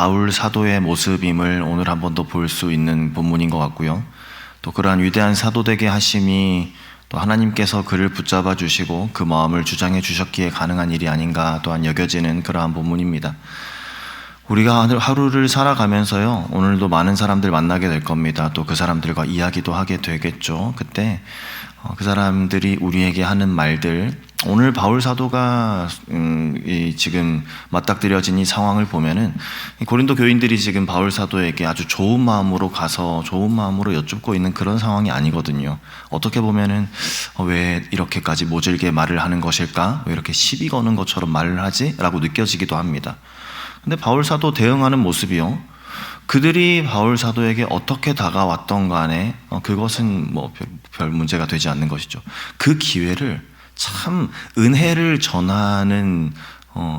바울 사도의 모습임을 오늘 한 번 더 볼 수 있는 본문인 것 같고요. 또 그러한 위대한 사도 되게 하심이 또 하나님께서 그를 붙잡아 주시고 그 마음을 주장해 주셨기에 가능한 일이 아닌가 또한 여겨지는 그러한 본문입니다. 우리가 하루를 살아가면서요, 오늘도 많은 사람들 만나게 될 겁니다. 또 그 사람들과 이야기도 하게 되겠죠. 그때 그 사람들이 우리에게 하는 말들, 오늘 바울 사도가 지금 맞닥뜨려진 이 상황을 보면은 고린도 교인들이 지금 바울 사도에게 아주 좋은 마음으로 가서 좋은 마음으로 여쭙고 있는 그런 상황이 아니거든요. 어떻게 보면은 왜 이렇게까지 모질게 말을 하는 것일까? 왜 이렇게 시비 거는 것처럼 말을 하지? 라고 느껴지기도 합니다. 근데 바울 사도 대응하는 모습이요, 그들이 바울 사도에게 어떻게 다가왔던 간에 그것은 뭐 별 문제가 되지 않는 것이죠. 그 기회를 참 은혜를 전하는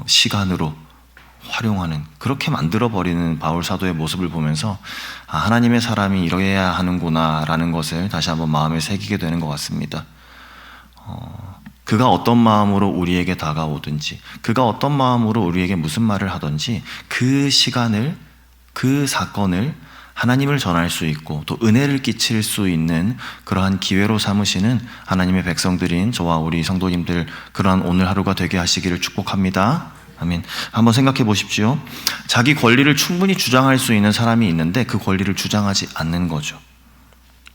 시간으로 활용하는, 그렇게 만들어버리는 바울 사도의 모습을 보면서 하나님의 사람이 이래야 하는구나 라는 것을 다시 한번 마음에 새기게 되는 것 같습니다. 그가 어떤 마음으로 우리에게 다가오든지, 그가 어떤 마음으로 우리에게 무슨 말을 하든지 그 시간을, 그 사건을 하나님을 전할 수 있고 또 은혜를 끼칠 수 있는 그러한 기회로 삼으시는 하나님의 백성들인 저와 우리 성도님들, 그러한 오늘 하루가 되게 하시기를 축복합니다. 아멘. 한번 생각해 보십시오. 자기 권리를 충분히 주장할 수 있는 사람이 있는데 그 권리를 주장하지 않는 거죠.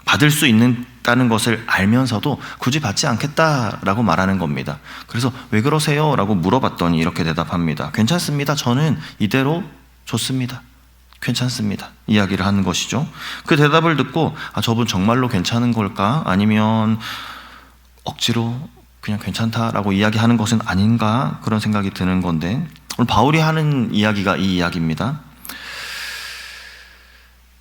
받을 수 있다는 것을 알면서도 굳이 받지 않겠다라고 말하는 겁니다. 그래서 왜 그러세요? 라고 물어봤더니 이렇게 대답합니다. 괜찮습니다. 저는 이대로 좋습니다. 괜찮습니다. 이야기를 하는 것이죠. 그 대답을 듣고 저분 정말로 괜찮은 걸까? 아니면 억지로 그냥 괜찮다라고 이야기하는 것은 아닌가? 그런 생각이 드는 건데, 오늘 바울이 하는 이야기가 이 이야기입니다.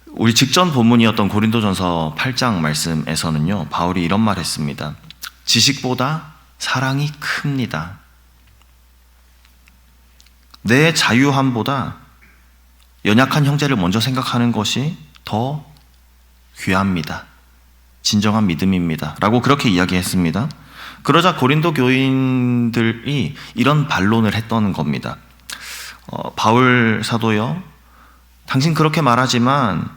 우리 직전 본문이었던 고린도전서 8장 말씀에서는요, 바울이 이런 말 했습니다. 지식보다 사랑이 큽니다. 내 자유함보다 연약한 형제를 먼저 생각하는 것이 더 귀합니다. 진정한 믿음입니다. 라고 그렇게 이야기했습니다. 그러자 고린도 교인들이 이런 반론을 했던 겁니다. 바울 사도요, 당신 그렇게 말하지만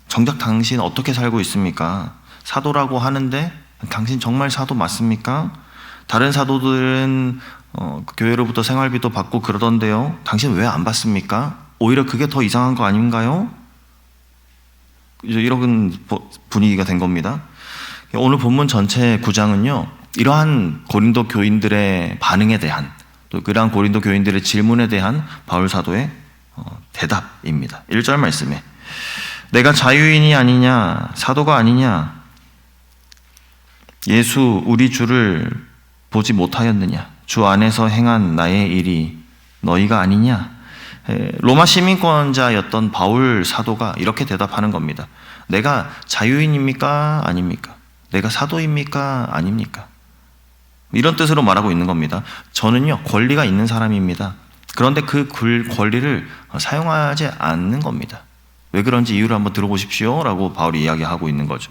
정작 당신 어떻게 살고 있습니까? 사도라고 하는데 당신 정말 사도 맞습니까? 다른 사도들은 교회로부터 생활비도 받고 그러던데요, 당신 왜 안 받습니까? 오히려 그게 더 이상한 거 아닌가요? 이런 분위기가 된 겁니다. 오늘 본문 전체 9장은요, 이러한 고린도 교인들의 반응에 대한, 또 그러한 고린도 교인들의 질문에 대한 바울 사도의 대답입니다. 1절 말씀에 내가 자유인이 아니냐, 사도가 아니냐, 예수 우리 주를 보지 못하였느냐, 주 안에서 행한 나의 일이 너희가 아니냐. 로마 시민권자였던 바울 사도가 이렇게 대답하는 겁니다. 내가 자유인입니까? 아닙니까? 내가 사도입니까? 아닙니까? 이런 뜻으로 말하고 있는 겁니다. 저는요, 권리가 있는 사람입니다. 그런데 그 권리를 사용하지 않는 겁니다. 왜 그런지 이유를 한번 들어보십시오 라고 바울이 이야기하고 있는 거죠.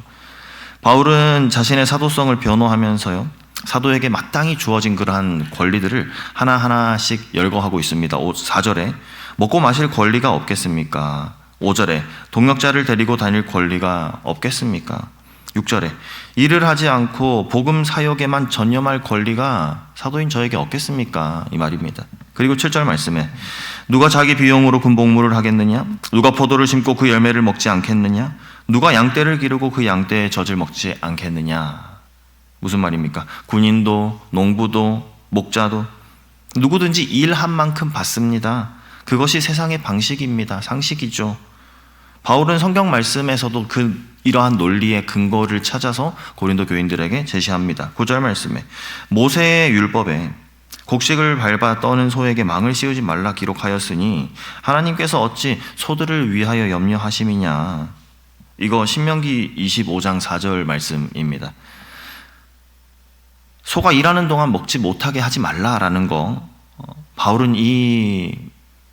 바울은 자신의 사도성을 변호하면서요, 사도에게 마땅히 주어진 그러한 권리들을 하나하나씩 열거하고 있습니다. 4절에 먹고 마실 권리가 없겠습니까? 5절에 동역자를 데리고 다닐 권리가 없겠습니까? 6절에 일을 하지 않고 복음 사역에만 전념할 권리가 사도인 저에게 없겠습니까? 이 말입니다. 그리고 7절 말씀에 누가 자기 비용으로 군복무를 하겠느냐? 누가 포도를 심고 그 열매를 먹지 않겠느냐? 누가 양떼를 기르고 그 양떼의 젖을 먹지 않겠느냐? 무슨 말입니까? 군인도, 농부도, 목자도 누구든지 일한 만큼 받습니다. 그것이 세상의 방식입니다. 상식이죠. 바울은 성경 말씀에서도 이러한 논리의 근거를 찾아서 고린도 교인들에게 제시합니다. 9절 말씀에 모세의 율법에 곡식을 밟아 떠는 소에게 망을 씌우지 말라 기록하였으니 하나님께서 어찌 소들을 위하여 염려하심이냐. 이거 신명기 25장 4절 말씀입니다. 소가 일하는 동안 먹지 못하게 하지 말라라는 거, 바울은 이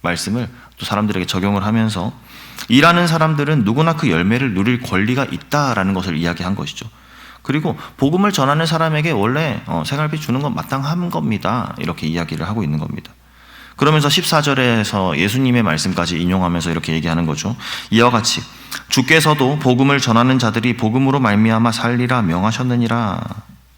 말씀을 또 사람들에게 적용을 하면서 일하는 사람들은 누구나 그 열매를 누릴 권리가 있다라는 것을 이야기한 것이죠. 그리고 복음을 전하는 사람에게 원래 생활비 주는 건 마땅한 겁니다. 이렇게 이야기를 하고 있는 겁니다. 그러면서 14절에서 예수님의 말씀까지 인용하면서 이렇게 얘기하는 거죠. 이와 같이 주께서도 복음을 전하는 자들이 복음으로 말미암아 살리라 명하셨느니라.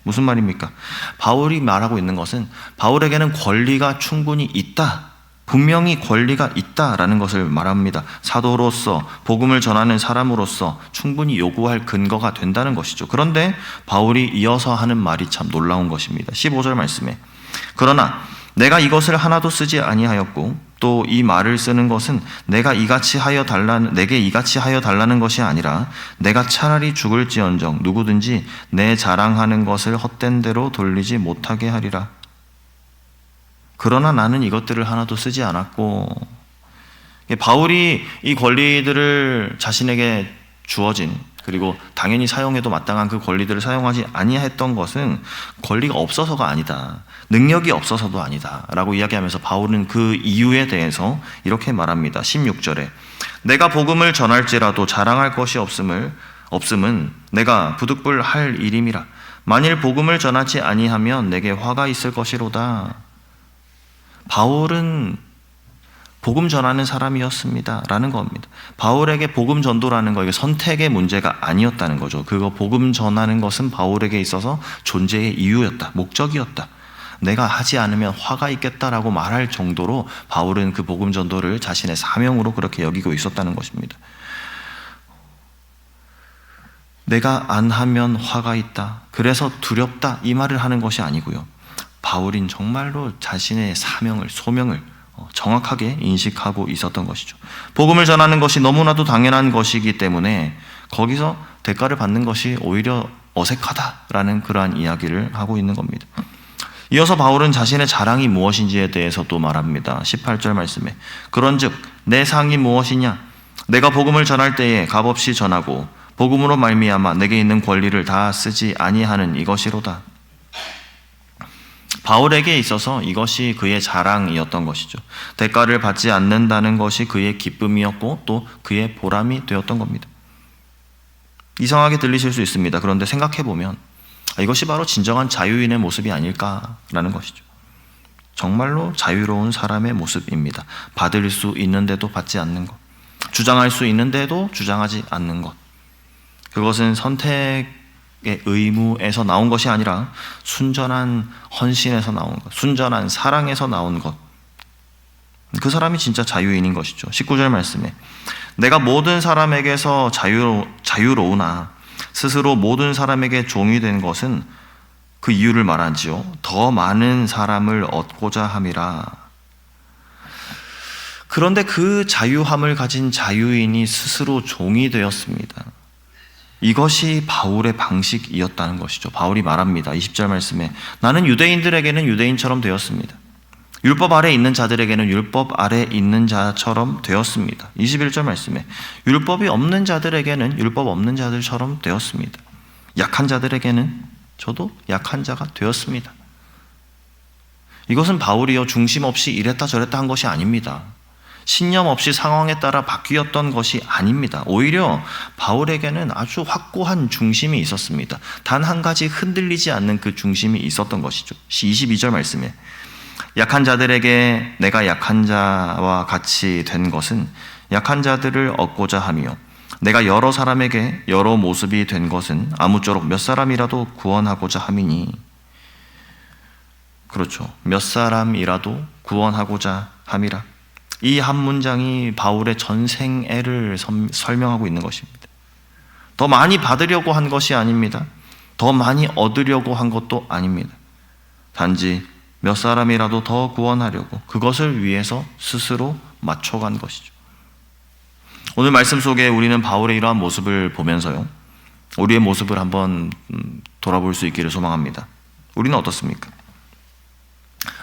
무슨 말입니까? 바울이 말하고 있는 것은 바울에게는 권리가 충분히 있다, 분명히 권리가 있다라는 것을 말합니다. 사도로서, 복음을 전하는 사람으로서 충분히 요구할 근거가 된다는 것이죠. 그런데 바울이 이어서 하는 말이 참 놀라운 것입니다. 15절 말씀에 그러나 내가 이것을 하나도 쓰지 아니하였고 또 이 말을 쓰는 것은 내게 이같이 하여 달라는 것이 아니라 내가 차라리 죽을지언정 누구든지 내 자랑하는 것을 헛된 대로 돌리지 못하게 하리라. 그러나 나는 이것들을 하나도 쓰지 않았고, 바울이 이 권리들을 자신에게 주어진, 그리고 당연히 사용해도 마땅한 그 권리들을 사용하지 아니했던 것은 권리가 없어서가 아니다, 능력이 없어서도 아니다 라고 이야기하면서 바울은 그 이유에 대해서 이렇게 말합니다. 16절에 내가 복음을 전할지라도 자랑할 것이 없음은 내가 부득불할 일임이라. 만일 복음을 전하지 아니하면 내게 화가 있을 것이로다. 바울은 복음 전하는 사람이었습니다 라는 겁니다. 바울에게 복음 전도라는 거, 이게 선택의 문제가 아니었다는 거죠. 그거 복음 전하는 것은 바울에게 있어서 존재의 이유였다, 목적이었다. 내가 하지 않으면 화가 있겠다라고 말할 정도로 바울은 그 복음 전도를 자신의 사명으로 그렇게 여기고 있었다는 것입니다. 내가 안 하면 화가 있다, 그래서 두렵다, 이 말을 하는 것이 아니고요. 바울은 정말로 자신의 사명을, 소명을 정확하게 인식하고 있었던 것이죠. 복음을 전하는 것이 너무나도 당연한 것이기 때문에 거기서 대가를 받는 것이 오히려 어색하다라는 그러한 이야기를 하고 있는 겁니다. 이어서 바울은 자신의 자랑이 무엇인지에 대해서 또 말합니다. 18절 말씀에 그런즉 내 상이 무엇이냐? 내가 복음을 전할 때에 값없이 전하고 복음으로 말미암아 내게 있는 권리를 다 쓰지 아니하는 이것이로다. 바울에게 있어서 이것이 그의 자랑이었던 것이죠. 대가를 받지 않는다는 것이 그의 기쁨이었고 또 그의 보람이 되었던 겁니다. 이상하게 들리실 수 있습니다. 그런데 생각해보면 이것이 바로 진정한 자유인의 모습이 아닐까라는 것이죠. 정말로 자유로운 사람의 모습입니다. 받을 수 있는데도 받지 않는 것, 주장할 수 있는데도 주장하지 않는 것, 그것은 선택의 의무에서 나온 것이 아니라 순전한 헌신에서 나온 것, 순전한 사랑에서 나온 것. 그 사람이 진짜 자유인인 것이죠. 19절 말씀에 내가 모든 사람에게서 자유로우나 스스로 모든 사람에게 종이 된 것은 그 이유를 말하지요. 더 많은 사람을 얻고자 함이라. 그런데 그 자유함을 가진 자유인이 스스로 종이 되었습니다. 이것이 바울의 방식이었다는 것이죠. 바울이 말합니다. 20절 말씀에 나는 유대인들에게는 유대인처럼 되었습니다. 율법 아래 있는 자들에게는 율법 아래 있는 자처럼 되었습니다. 21절 말씀에 율법이 없는 자들에게는 율법 없는 자들처럼 되었습니다. 약한 자들에게는 저도 약한 자가 되었습니다. 이것은 바울이요 중심 없이 이랬다 저랬다 한 것이 아닙니다. 신념 없이 상황에 따라 바뀌었던 것이 아닙니다. 오히려 바울에게는 아주 확고한 중심이 있었습니다. 단 한 가지 흔들리지 않는 그 중심이 있었던 것이죠. 22절 말씀에 약한 자들에게 내가 약한 자와 같이 된 것은 약한 자들을 얻고자 하며 내가 여러 사람에게 여러 모습이 된 것은 아무쪼록 몇 사람이라도 구원하고자 함이니. 그렇죠. 몇 사람이라도 구원하고자 함이라. 이 한 문장이 바울의 전생애를 설명하고 있는 것입니다. 더 많이 받으려고 한 것이 아닙니다. 더 많이 얻으려고 한 것도 아닙니다. 단지 몇 사람이라도 더 구원하려고 그것을 위해서 스스로 맞춰간 것이죠. 오늘 말씀 속에 우리는 바울의 이러한 모습을 보면서요, 우리의 모습을 한번 돌아볼 수 있기를 소망합니다. 우리는 어떻습니까?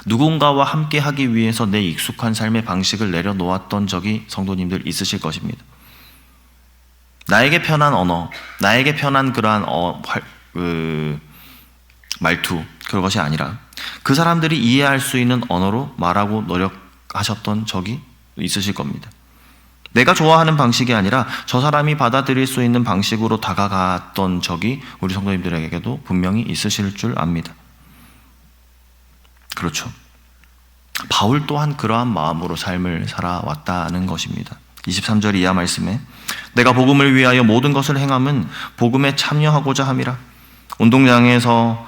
누군가와 함께 하기 위해서 내 익숙한 삶의 방식을 내려놓았던 적이 성도님들 있으실 것입니다. 나에게 편한 언어, 나에게 편한 그러한 말투, 그것이 아니라 그 사람들이 이해할 수 있는 언어로 말하고 노력하셨던 적이 있으실 겁니다. 내가 좋아하는 방식이 아니라 저 사람이 받아들일 수 있는 방식으로 다가갔던 적이 우리 성도님들에게도 분명히 있으실 줄 압니다. 그렇죠. 바울 또한 그러한 마음으로 삶을 살아왔다는 것입니다. 23절 이하 말씀에 내가 복음을 위하여 모든 것을 행함은 복음에 참여하고자 함이라. 운동장에서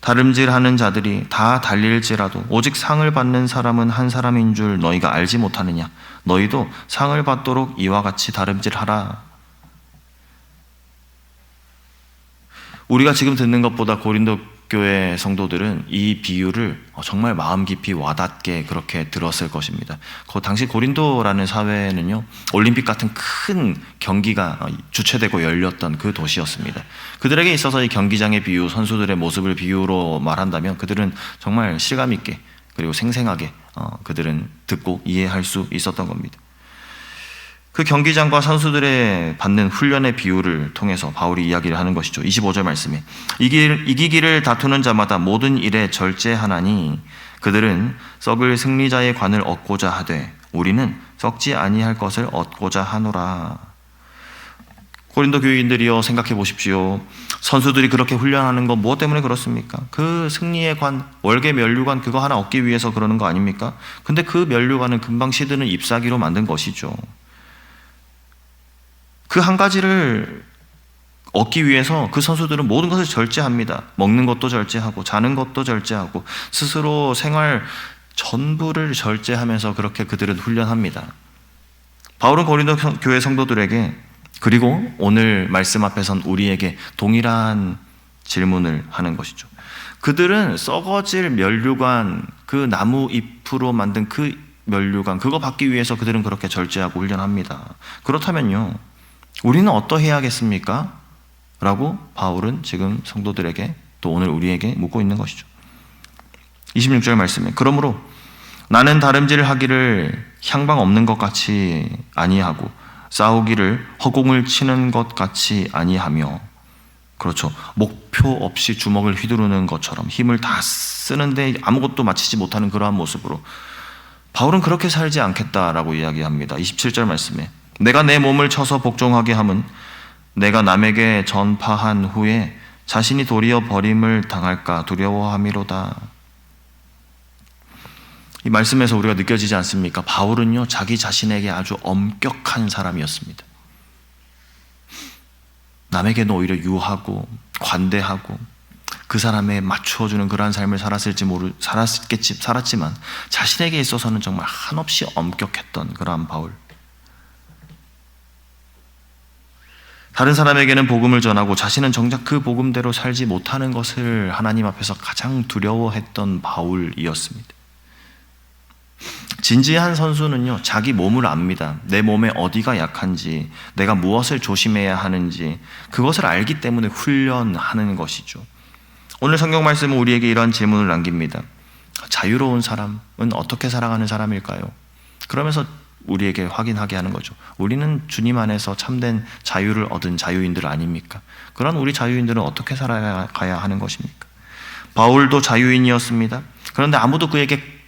다름질하는 자들이 다 달릴지라도 오직 상을 받는 사람은 한 사람인 줄 너희가 알지 못하느냐. 너희도 상을 받도록 이와 같이 다름질하라. 우리가 지금 듣는 것보다 고린도 교회 성도들은 이 비유를 정말 마음 깊이 와닿게 그렇게 들었을 것입니다. 당시 고린도라는 사회는요, 올림픽 같은 큰 경기가 주최되고 열렸던 그 도시였습니다. 그들에게 있어서 이 경기장의 비유, 선수들의 모습을 비유로 말한다면 그들은 정말 실감 있게 그리고 생생하게 그들은 듣고 이해할 수 있었던 겁니다. 그 경기장과 선수들의 받는 훈련의 비유를 통해서 바울이 이야기를 하는 것이죠. 25절 말씀에 이기기를 다투는 자마다 모든 일에 절제하나니 그들은 썩을 승리자의 관을 얻고자 하되 우리는 썩지 아니할 것을 얻고자 하노라. 고린도 교인들이여 생각해 보십시오. 선수들이 그렇게 훈련하는 건 무엇 때문에 그렇습니까? 그 승리의 관, 월계 면류관 그거 하나 얻기 위해서 그러는 거 아닙니까? 근데 그 면류관은 금방 시드는 잎사귀로 만든 것이죠. 그 한 가지를 얻기 위해서 그 선수들은 모든 것을 절제합니다. 먹는 것도 절제하고 자는 것도 절제하고 스스로 생활 전부를 절제하면서 그렇게 그들은 훈련합니다. 바울은 고린도 교회 성도들에게 그리고 오늘 말씀 앞에 선 우리에게 동일한 질문을 하는 것이죠. 그들은 썩어질 면류관, 그 나무 잎으로 만든 그 면류관 그거 받기 위해서 그들은 그렇게 절제하고 훈련합니다. 그렇다면요, 우리는 어떠해야겠습니까? 라고 바울은 지금 성도들에게 또 오늘 우리에게 묻고 있는 것이죠. 26절 말씀에 그러므로 나는 다름질을 하기를 향방 없는 것 같이 아니하고 싸우기를 허공을 치는 것 같이 아니하며, 그렇죠, 목표 없이 주먹을 휘두르는 것처럼 힘을 다 쓰는데 아무것도 마치지 못하는 그러한 모습으로 바울은 그렇게 살지 않겠다라고 이야기합니다. 27절 말씀에 내가 내 몸을 쳐서 복종하게 함은 내가 남에게 전파한 후에 자신이 도리어 버림을 당할까 두려워함이로다. 이 말씀에서 우리가 느껴지지 않습니까? 바울은요, 자기 자신에게 아주 엄격한 사람이었습니다. 남에게는 오히려 유하고 관대하고 그 사람에 맞춰주는 그러한 삶을 살았지만 자신에게 있어서는 정말 한없이 엄격했던 그러한 바울. 다른 사람에게는 복음을 전하고 자신은 정작 그 복음대로 살지 못하는 것을 하나님 앞에서 가장 두려워했던 바울이었습니다. 진지한 선수는요, 자기 몸을 압니다. 내 몸에 어디가 약한지, 내가 무엇을 조심해야 하는지 그것을 알기 때문에 훈련하는 것이죠. 오늘 성경 말씀은 우리에게 이러한 질문을 남깁니다. 자유로운 사람은 어떻게 살아가는 사람일까요? 그러면서 우리에게 확인하게 하는 거죠. 우리는 주님 안에서 참된 자유를 얻은 자유인들 아닙니까? 그런 우리 자유인들은 어떻게 살아가야 하는 것입니까? 바울도 자유인이었습니다. 그런데 아무도 그에게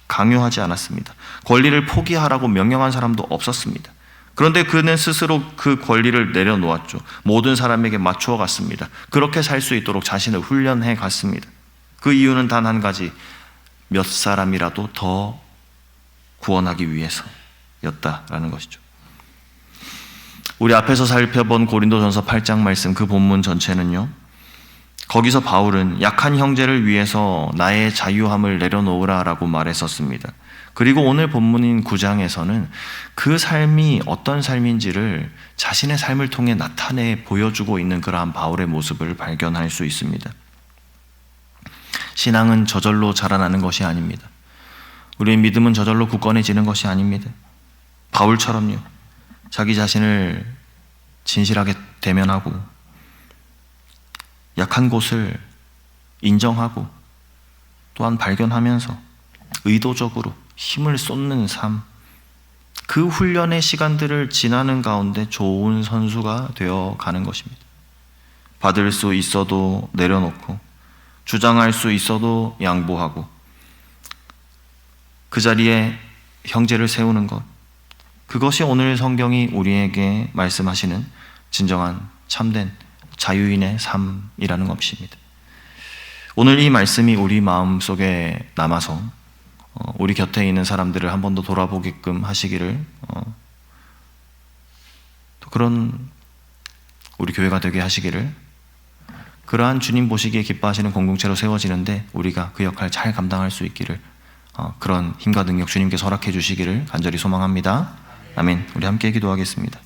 강요하지 않았습니다. 권리를 포기하라고 명령한 사람도 없었습니다. 그런데 그는 스스로 그 권리를 내려놓았죠. 모든 사람에게 맞추어 갔습니다. 그렇게 살 수 있도록 자신을 훈련해 갔습니다. 그 이유는 단 한 가지, 몇 사람이라도 더 구원하기 위해서였다라는 것이죠. 우리 앞에서 살펴본 고린도전서 8장 말씀 그 본문 전체는요, 거기서 바울은 약한 형제를 위해서 나의 자유함을 내려놓으라 라고 말했었습니다. 그리고 오늘 본문인 9장에서는 그 삶이 어떤 삶인지를 자신의 삶을 통해 나타내 보여주고 있는 그러한 바울의 모습을 발견할 수 있습니다. 신앙은 저절로 자라나는 것이 아닙니다. 우리의 믿음은 저절로 굳건해지는 것이 아닙니다. 바울처럼요, 자기 자신을 진실하게 대면하고 약한 곳을 인정하고 또한 발견하면서 의도적으로 힘을 쏟는 삶, 그 훈련의 시간들을 지나는 가운데 좋은 선수가 되어 가는 것입니다. 받을 수 있어도 내려놓고 주장할 수 있어도 양보하고 그 자리에 형제를 세우는 것, 그것이 오늘 성경이 우리에게 말씀하시는 진정한 참된 자유인의 삶이라는 것입니다. 오늘 이 말씀이 우리 마음속에 남아서 우리 곁에 있는 사람들을 한 번 더 돌아보게끔 하시기를, 또 그런 우리 교회가 되게 하시기를, 그러한 주님 보시기에 기뻐하시는 공동체로 세워지는데 우리가 그 역할 잘 감당할 수 있기를, 그런 힘과 능력 주님께서 허락해 주시기를 간절히 소망합니다. 아멘. 우리 함께 기도하겠습니다.